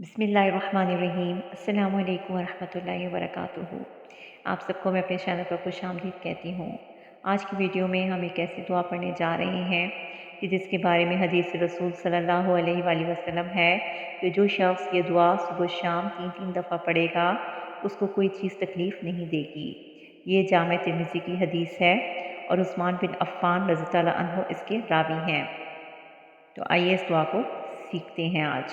बिस्मिल्लाहिर्रहमानिर्रहीम। अस्सलामु अलैकुम वरहमतुल्लाहि वबरकातुहू। आप सबको मैं अपने चैनल पर खुशामदीद कहती हूँ। आज की वीडियो में हम एक ऐसी दुआ पढ़ने जा रहे हैं कि जिसके बारे में हदीस रसूल सल्लल्लाहु अलैहि वसल्लम है कि जो शख्स ये दुआ सुबह शाम 3-3 दफ़ा पढ़ेगा उसको कोई चीज़ तकलीफ़ नहीं देगी। ये जामे तिर्मिज़ी की हदीस है और उस्मान बिन अफ़्फ़ान रज़ी अल्लाह अन्हु इसके रावी हैं। तो आइए इस दुआ को सीखते हैं आज।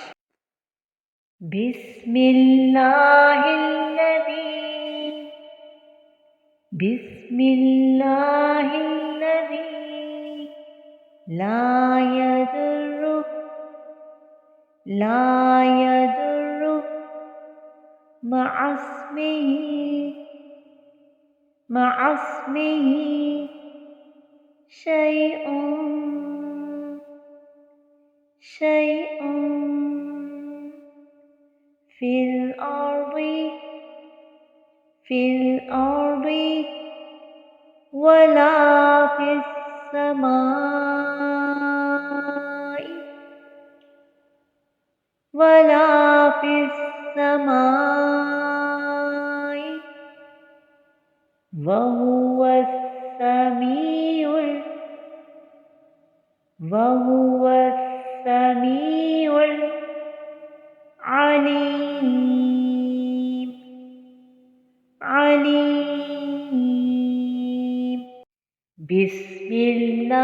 बिस्मिल्लाहिल्लज़ी ला यदुर्रु मअस्मिही शैउन फिल अर्दी वला फिस्समाई वहुवस्समीउल अलीम। बिस्मिल्लाहिल्लज़ी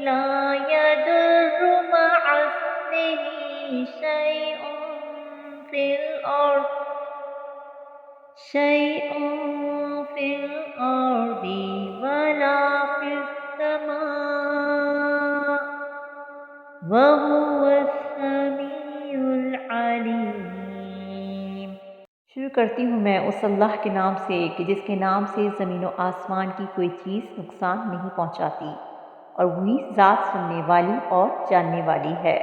ला यदुर्रु मअस्मिही शैउन फिल अर्दी वला फिस्समा वहुवस्समीउल अलीम। शुरू करती हूँ मैं उस अल्लाह के नाम से कि जिसके नाम से ज़मीन व आसमान की कोई चीज़ नुकसान नहीं पहुँचाती और वही ज़ात सुनने वाली और जानने वाली है।